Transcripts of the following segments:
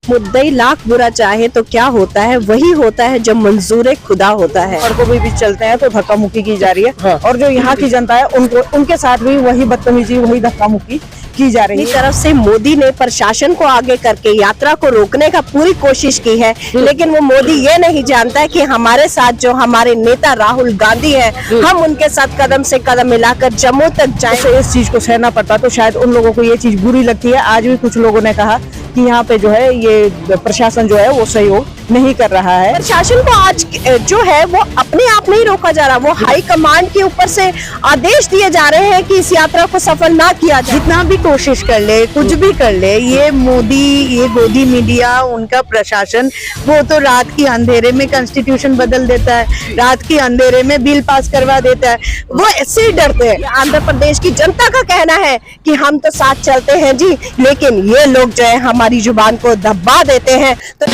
मुद्दई लाख बुरा चाहे तो क्या होता है, वही होता है जब मंजूर खुदा होता है। सड़कों पे भी चलते हैं तो धक्का मुक्की की जा रही है। हाँ। और जो यहाँ की जनता है उनके साथ भी वही बदतमीजी, वही धक्का मुक्की की जा रही है। तरफ से मोदी ने प्रशासन को आगे करके यात्रा को रोकने का पूरी कोशिश की है, लेकिन वो मोदी ये नहीं जानता है कि हमारे साथ जो हमारे नेता राहुल गांधी हैं, हम उनके साथ कदम से कदम मिलाकर जम्मू तक जाएं। इस चीज को सहना पड़ता तो शायद उन लोगों को ये चीज बुरी लगती है। आज भी कुछ लोगों ने कहा कि यहाँ पे जो है ये प्रशासन जो है वो सहयोग नहीं कर रहा है। प्रशासन को आज जो है वो अपने आप नहीं रोका जा रहा, वो हाई कमांड के ऊपर से आदेश दिए जा रहे हैं कि इस यात्रा को सफल ना किया जाए। जितना भी कोशिश कर ले, कुछ भी कर ले, ये मोदी, ये गोदी मीडिया, उनका प्रशासन, वो तो रात की अंधेरे में कॉन्स्टिट्यूशन बदल देता है, रात की अंधेरे में बिल पास करवा देता है, वो ऐसे ही डरते हैं। आंध्र प्रदेश की जनता का कहना है कि हम तो साथ चलते हैं जी, लेकिन ये लोग जो है हमारी जुबान को दबा देते हैं। तो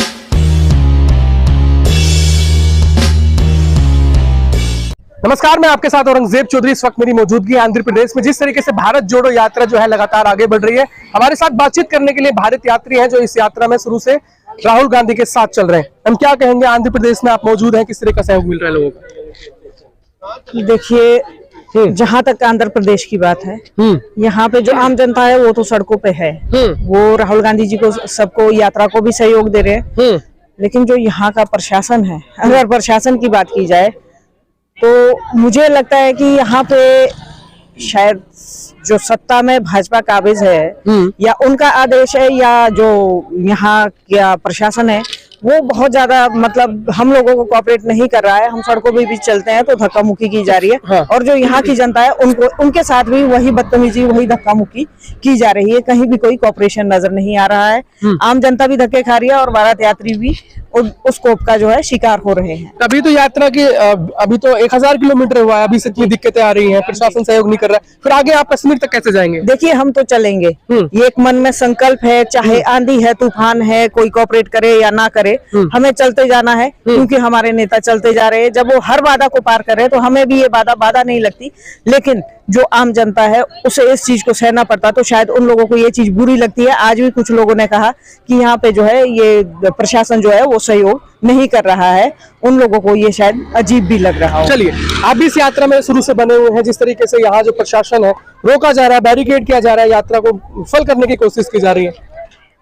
नमस्कार, मैं आपके साथ औरंगजेब चौधरी। इस वक्त मेरी मौजूदगी आंध्र प्रदेश में। जिस तरीके से भारत जोड़ो यात्रा जो है लगातार आगे बढ़ रही है, हमारे साथ बातचीत करने के लिए भारत यात्री हैं जो इस यात्रा में शुरू से राहुल गांधी के साथ चल रहे हैं। हम क्या कहेंगे, आंध्र प्रदेश में आप मौजूद हैं, किस तरह का सहयोग मिल रहा है लोगों को? देखिए, जहाँ तक आंध्र प्रदेश की बात है, यहाँ पे जो आम जनता है वो तो सड़कों पे है। वो राहुल गांधी जी को, सबको, यात्रा को भी सहयोग दे रहे हैं। लेकिन जो यहाँ का प्रशासन है, अगर प्रशासन की बात की जाए तो मुझे लगता है कि यहाँ पे शायद जो सत्ता में भाजपा काबिज है, या उनका आदेश है, या जो यहाँ का प्रशासन है वो बहुत ज्यादा, मतलब हम लोगों को कोऑपरेट नहीं कर रहा है। हम सड़कों पे भी चलते हैं तो धक्का मुक्की की जा रही है। हाँ। और जो यहाँ की जनता है उनके साथ भी वही बदतमीजी, वही धक्का मुक्की की जा रही है। कहीं भी कोई कोऑपरेशन नजर नहीं आ रहा है। आम जनता भी धक्के खा रही है और भारत यात्री भी उस कोप का जो है शिकार हो रहे हैं। अभी तो यात्रा की अभी तो 1000 किलोमीटर हुआ है, अभी से इतनी दिक्कतें आ रही हैं, प्रशासन सहयोग नहीं कर रहा है, फिर आगे आप कश्मीर तक कैसे जाएंगे? देखिए, हम तो चलेंगे, ये एक मन में संकल्प है। चाहे आंधी है, तूफान है, कोई कोऑपरेट करे या ना करे, हमें चलते जाना है, क्योंकि हमारे नेता चलते जा रहे हैं। जब वो हर बाधा को पार कर रहे हैं तो हमें भी ये बाधा नहीं लगती। लेकिन जो आम जनता है उसे इस चीज को सहना पड़ता तो शायद उन लोगों को ये चीज बुरी लगती है। आज भी कुछ लोगों ने कहा कि यहाँ पे जो है ये प्रशासन जो है वो सहयोग नहीं कर रहा है। उन लोगों को ये शायद अजीब भी लग रहा हो। चलिए, आप भी इस यात्रा में शुरू से बने हुए हैं। जिस तरीके से यहाँ जो प्रशासन है, रोका जा रहा है, बैरिकेड किया जा रहा है, यात्रा को विफल करने की कोशिश की जा रही है।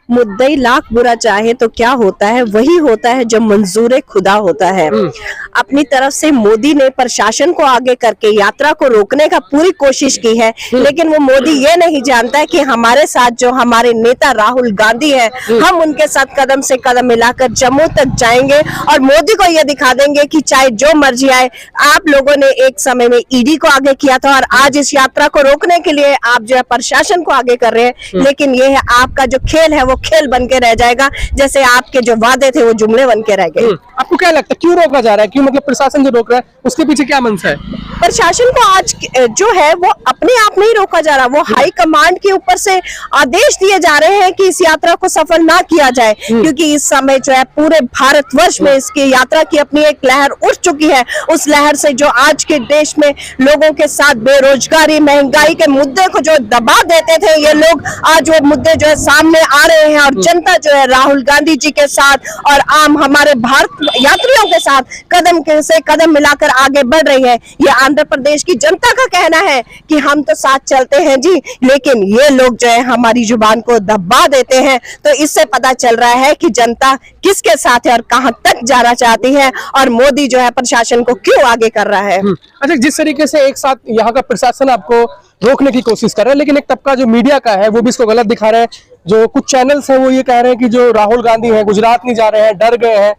मुद्दई लाख बुरा चाहे तो क्या होता है, वही होता है जब मंजूर खुदा होता है। अपनी तरफ से मोदी ने प्रशासन को आगे करके यात्रा को रोकने का पूरी कोशिश की है, लेकिन वो मोदी ये नहीं जानता है कि हमारे साथ जो हमारे नेता राहुल गांधी हैं, हम उनके साथ कदम से कदम मिलाकर जम्मू तक जाएंगे और मोदी को ये दिखा देंगे कि चाहे जो मर्जी आए। आप लोगों ने एक समय में ईडी को आगे किया था और आज इस यात्रा को रोकने के लिए आप जो है प्रशासन को आगे कर रहे हैं, लेकिन ये है आपका जो खेल है वो खेल बन के रह जाएगा। जैसे आपके जो वादे थे वो जुमले बन के रह गए। आपको क्या लगता है, क्यों रोका जा रहा है? क्यों, मतलब प्रशासन जो रोक रहा है उसके पीछे क्या मंशा है? प्रशासन को आज जो है वो अपने आप नहीं रोका जा रहा, वो हाई कमांड के ऊपर से आदेश दिए जा रहे हैं कि इस यात्रा को सफल ना किया जाए, क्योंकि इस समय जो है पूरे भारतवर्ष में इसकी यात्रा की अपनी एक लहर उठ चुकी है। उस लहर से जो आज के देश में लोगों के साथ बेरोजगारी, महंगाई के मुद्दे को जो दबा देते थे, ये लोग आज वो मुद्दे जो है सामने आ रहे हैं और जनता जो है राहुल गांधी जी के साथ और आम हमारे भारत यात्रियों के साथ कदम से कदम मिलाकर आगे बढ़ रही है। ये आंध्र प्रदेश की जनता का कहना है कि हम तो साथ चलते हैं जी, लेकिन ये लोग जो है हमारी जुबान को दबा देते हैं। तो इससे पता चल रहा है कि जनता किसके साथ है और कहां तक जाना चाहती है और मोदी जो है प्रशासन को क्यों आगे कर रहा है। अच्छा, जिस तरीके से एक साथ यहाँ का प्रशासन आपको रोकने की कोशिश कर रहा है, लेकिन एक तबका जो मीडिया का है वो भी इसको गलत दिखा रहा है। जो कुछ चैनल्स हैं वो ये कह रहे हैं कि जो राहुल गांधी हैं गुजरात नहीं जा रहे हैं, डर गए हैं।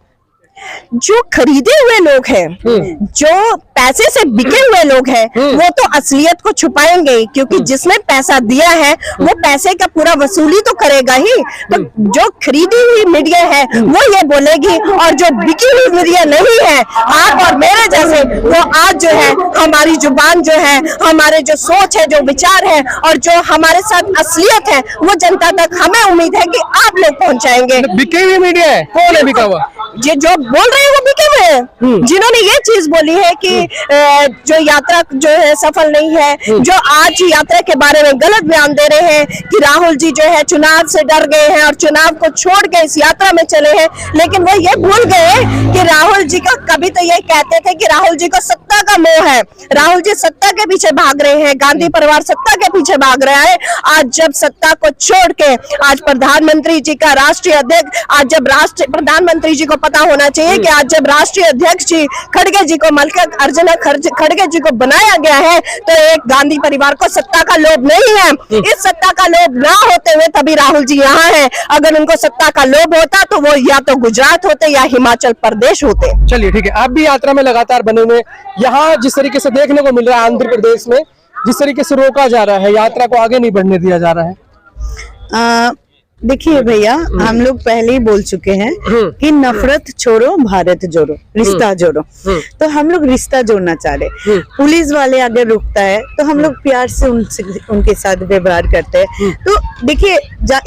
जो खरीदे हुए लोग हैं, जो पैसे से बिके हुए लोग हैं, वो तो असलियत को छुपाएंगे ही, क्योंकि जिसने पैसा दिया है वो पैसे का पूरा वसूली तो करेगा ही। तो जो खरीदी हुई मीडिया है वो ये बोलेगी, और जो बिकी हुई मीडिया नहीं है, आप और मेरे जैसे, वो आज जो है हमारी जुबान जो है, हमारे जो सोच है, जो विचार है और जो हमारे साथ असलियत है, वो जनता तक हमें उम्मीद है कि आप लोग पहुंचाएंगे। बिके हुई मीडिया है, कौन है बिका हुआ? ये जो बोल रहे हैं वो बिके हुए हैं। जिन्होंने ये चीज बोली है कि जो यात्रा जो है सफल नहीं है, जो आज यात्रा के बारे में गलत बयान दे रहे हैं कि राहुल जी जो है चुनाव से डर गए हैं और चुनाव को छोड़ के इस यात्रा में चले हैं, लेकिन वो ये भूल गए कि राहुल जी का कभी तो ये कहते थे कि राहुल जी को सत्ता का मोह है, राहुल जी सत्ता के पीछे भाग रहे हैं, गांधी परिवार सत्ता के पीछे भाग रहा है। आज जब सत्ता को छोड़ के आज प्रधानमंत्री जी का राष्ट्रीय अध्यक्ष, आज जब प्रधानमंत्री जी को पता होना चाहिए कि आज जब राष्ट्रीय अध्यक्ष जी खड़गे जी को मल्लिका अर्जुन खड़गे जी को बनाया गया है तो एक गांधी परिवार को सत्ता का लोभ नहीं है। इस सत्ता का लोभ ना होते हुए तभी राहुल जी यहाँ हैं। अगर उनको सत्ता का लोभ होता तो वो या तो गुजरात होते या हिमाचल प्रदेश होते। चलिए ठीक है, आप भी यात्रा में लगातार बने हुए, यहाँ जिस तरीके से देखने को मिल रहा है आंध्र प्रदेश में, जिस तरीके से रोका जा रहा है, यात्रा को आगे नहीं बढ़ने दिया जा रहा है। देखिए भैया, हम लोग पहले ही बोल चुके हैं कि नफरत छोड़ो भारत जोड़ो, रिश्ता जोड़ो। तो हम लोग रिश्ता जोड़ना चाह रहे। पुलिस वाले अगर रुकता है तो हम लोग प्यार से उनके साथ व्यवहार करते हैं। तो देखिए,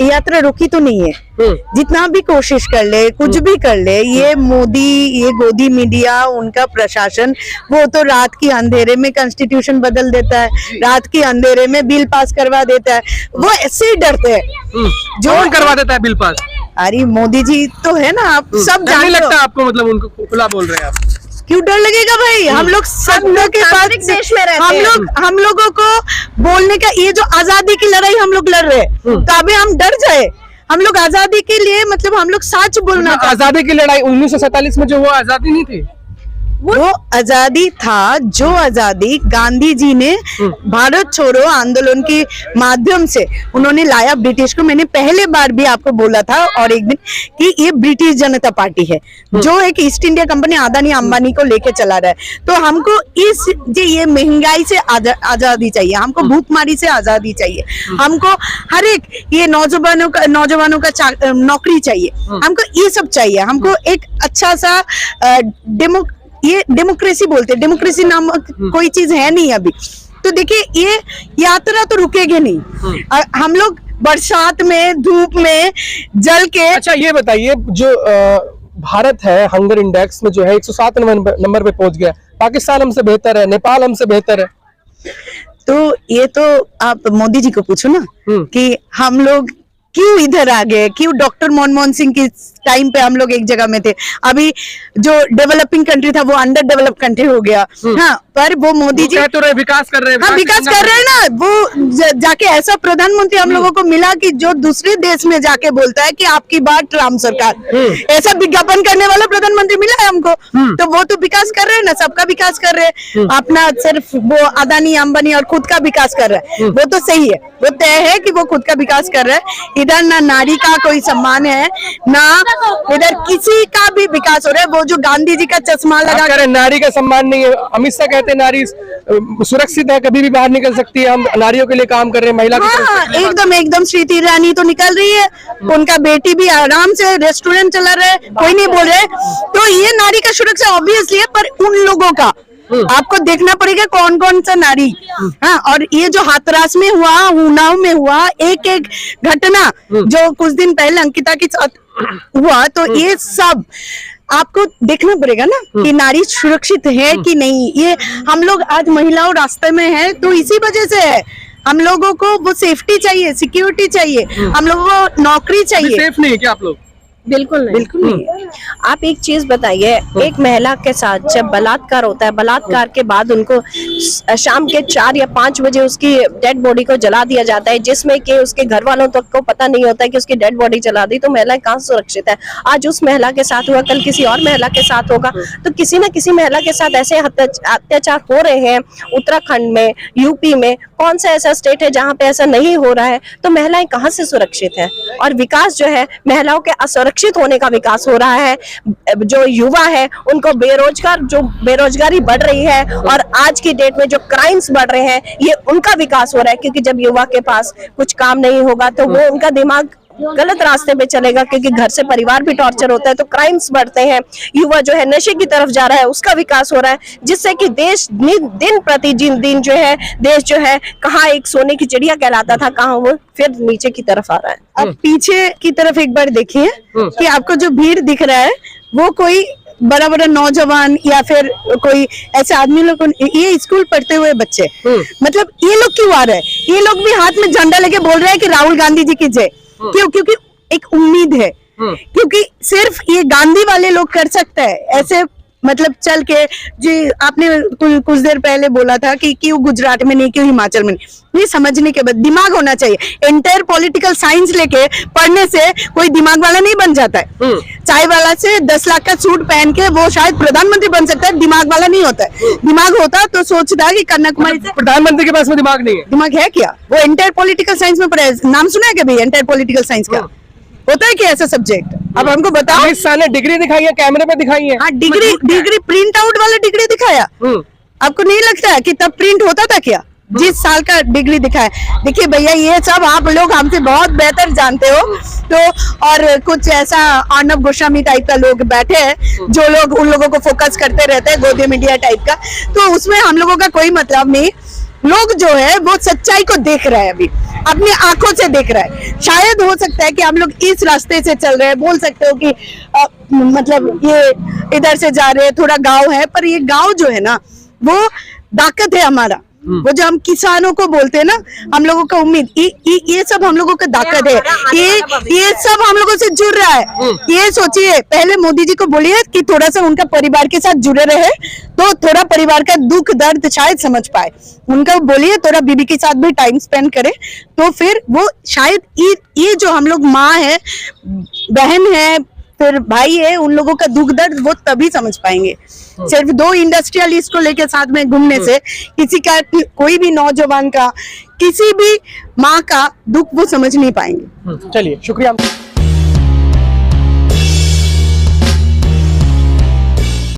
यात्रा रुकी तो नहीं है। जितना भी कोशिश कर ले, कुछ भी कर ले, ये मोदी, ये गोदी मीडिया, उनका प्रशासन, वो तो रात की अंधेरे में कॉन्स्टिट्यूशन बदल देता है, रात की अंधेरे में बिल पास करवा देता है। वो ऐसे ही डरते हैं। जो करवा देता है बिल पास? अरे मोदी जी तो है ना, आप सब नहीं जानते लगता हो। आपको, मतलब उनको खुला बोल रहे हैं आप? क्यों डर लगेगा भाई? हम लोग सब लोग के पास देश में रहते हैं। हम लोगों को बोलने का, ये जो आजादी की लड़ाई हम लोग लड़ रहे हैं, तो अभी हम डर जाए? हम लोग आजादी के लिए, मतलब हम लोग सच बोलना चाहते हैं। आजादी की लड़ाई 1947 में जो वो आजादी नहीं थी, वो आजादी था जो आजादी गांधी जी ने भारत छोड़ो आंदोलन के माध्यम से उन्होंने लाया ब्रिटिश को। मैंने पहले बार भी आपको बोला था और एक दिन कि ये ब्रिटिश जनता पार्टी है जो एक east India company Adani Ambani को लेके चला रहा है। तो हमको ये महंगाई से आजादी चाहिए, हमको भूखमरी से आजादी चाहिए, हमको हर एक ये नौजवानों का नौकरी चाहिए, हमको ये सब चाहिए। हमको एक अच्छा सा ये डेमोक्रेसी बोलते हैं, डेमोक्रेसी नामक कोई चीज है नहीं अभी। तो देखिए, ये यात्रा तो रुकेगी नहीं। हम लोग बरसात में, धूप में, जल के। अच्छा ये बताइए, जो भारत है हंगर इंडेक्स में जो है 107 नंबर पे पहुंच गया, पाकिस्तान हमसे बेहतर है, नेपाल हमसे बेहतर है। तो ये तो आप मोदी जी को पूछो ना कि हम लोग क्यों इधर आ गए, क्यों डॉक्टर मनमोहन सिंह की टाइम पे हम लोग एक जगह में थे, अभी जो डेवलपिंग कंट्री था वो अंडर डेवलप कंट्री हो गया। हाँ, पर वो मोदी जी तो विकास कर रहे हैं। हाँ, विकास कर रहे हैं ना। वो जाके ऐसा प्रधानमंत्री हम लोगों को मिला कि जो दूसरे देश में जाके बोलता है कि आपकी बात राम सरकार, ऐसा विज्ञापन करने वाला प्रधानमंत्री मिला है हमको। तो वो तो विकास कर रहे हैं ना, सबका विकास कर रहे हैं। अपना सिर्फ वो अदानी अंबानी और खुद का विकास कर रहा है, वो तो सही है, वो तय है कि वो खुद का विकास कर रहा है। इधर ना नारी का कोई सम्मान है, ना इधर किसी का भी विकास हो रहा है। वो जो गांधी जी का चश्मा लगा कर नारी का सम्मान नहीं है। अमित शाह कहते हैं नारी सुरक्षित है, कभी भी बाहर निकल सकती है, हम नारियों के लिए काम कर रहे हैं, महिला की एकदम स्मृति ईरानी तो निकल रही है, उनका बेटी भी आराम से रेस्टोरेंट चला रहा है, कोई नहीं बोल रहे। तो ये नारी का सुरक्षा ऑब्वियसली है, पर उन लोगों का आपको देखना पड़ेगा कौन कौन सा नारी। हाँ, और ये जो हाथरस में हुआ, उन्नाव में हुआ, एक एक घटना जो कुछ दिन पहले अंकिता के साथ हुआ, तो ये सब आपको देखना पड़ेगा ना कि नारी सुरक्षित है कि नहीं। ये हम लोग आज महिलाओं रास्ते में है तो इसी वजह से है। हम लोगों को वो सेफ्टी चाहिए, सिक्योरिटी चाहिए, हम लोगों को नौकरी चाहिए। सेफ नहीं है क्या आप लोग? बिल्कुल नहीं, बिल्कुल नहीं। आप एक चीज बताइए, एक महिला के साथ जब बलात्कार होता है, बलात्कार के बाद उनको शाम के 4 या 5 बजे उसकी डेड बॉडी को जला दिया जाता है, जिसमें कि उसके घर वालों तक को पता नहीं होता है कि उसकी डेड बॉडी जला दी, तो महिला कहाँ सुरक्षित है? आज उस महिला के साथ हुआ, कल किसी और महिला के साथ होगा, तो किसी न किसी महिला के साथ ऐसे अत्याचार हो रहे हैं। उत्तराखंड में, यूपी में, कौन सा ऐसा स्टेट है जहाँ पे ऐसा नहीं हो रहा है? तो महिलाएं कहाँ से सुरक्षित है? और विकास जो है, महिलाओं के असुरक्षित होने का विकास हो रहा है। जो युवा है उनको बेरोजगारी बढ़ रही है, और आज की डेट में जो क्राइम्स बढ़ रहे हैं, ये उनका विकास हो रहा है। क्योंकि जब युवा के पास कुछ काम नहीं होगा तो वो उनका दिमाग गलत रास्ते पे चलेगा, क्योंकि घर से परिवार भी टॉर्चर होता है, तो क्राइम्स बढ़ते हैं। युवा जो है नशे की तरफ जा रहा है, उसका विकास हो रहा है, जिससे कि देश दिन प्रतिदिन जो है, देश जो है कहाँ एक सोने की चिड़िया कहलाता था, कहाँ वो फिर नीचे की तरफ आ रहा है। अब पीछे की तरफ एक बार देखिए कि आपको जो भीड़ दिख रहा है वो कोई बड़ा बड़ा नौजवान या फिर कोई ऐसे आदमी लोग, ये स्कूल पढ़ते हुए बच्चे, मतलब ये लोग क्यों आ रहे हैं? ये लोग भी हाथ में झंडा लेके बोल रहे हैं कि राहुल गांधी जी की जय। क्यों? क्योंकि एक उम्मीद है, क्योंकि सिर्फ ये गांधी वाले लोग कर सकते हैं ऐसे, मतलब चल के जी आपने कुछ देर पहले बोला था कि क्यों गुजरात में नहीं, क्यों हिमाचल में नहीं। ये समझने के बाद दिमाग होना चाहिए। एंटायर पॉलिटिकल साइंस लेके पढ़ने से कोई दिमाग वाला नहीं बन जाता है। चाय वाला से 10 लाख का सूट पहन के वो शायद प्रधानमंत्री बन सकता है, दिमाग वाला नहीं होता है। दिमाग होता तो सोचता कि कन्याकुमारी से, प्रधानमंत्री के पास में दिमाग नहीं है। दिमाग है क्या? वो एंटायर पॉलिटिकल साइंस में पढ़ा है, नाम सुना है क्या भाई? एंटायर पॉलिटिकल साइंस का होता है क्या ऐसा सब्जेक्ट? अब हमको बताओ। अमित शाह ने डिग्री दिखाई है, कैमरे पे दिखाई है। हाँ, डिग्री प्रिंट आउट वाला डिग्री दिखाया। आपको नहीं लगता है कि तब प्रिंट होता था क्या? जिस साल का डिग्री दिखाया। देखिए भैया, ये सब आप लोग हमसे बहुत बेहतर जानते हो। तो और कुछ ऐसा अर्नब गोस्वामी टाइप का लोग बैठे हैं जो लोग उन लोगों को फोकस करते रहते हैं, गोदी मीडिया टाइप का। तो उसमें हम लोगों का कोई मतलब नहीं। लोग जो है वो सच्चाई को देख रहे हैं, अभी अपनी आंखों से देख रहा है। शायद हो सकता है कि हम लोग इस रास्ते से चल रहे हैं, बोल सकते हो कि मतलब ये इधर से जा रहे हैं, थोड़ा गांव है, पर ये गांव जो है ना वो ताकत है हमारा। वो जो हम किसानों को बोलते हैं ना, हम लोगों का उम्मीद, ये सब हम लोगों का ताकत है। ये सब हम लोगों से जुड़ रहा है। ये सोचिए, पहले मोदी जी को बोलिए कि थोड़ा सा उनका परिवार के साथ जुड़े रहे तो थोड़ा परिवार का दुख दर्द शायद समझ पाए। उनका बोलिए थोड़ा बीबी के साथ भी टाइम स्पेंड करे, तो फिर वो शायद ये जो हम लोग माँ है, बहन है, फिर भाई है, उन लोगों का दुख दर्द वो तभी समझ पाएंगे। सिर्फ 2 इंडस्ट्रियलिस्ट को लेके साथ में घूमने से किसी का, कोई भी नौजवान का, किसी भी माँ का दुख वो समझ नहीं पाएंगे। चलिए, शुक्रिया।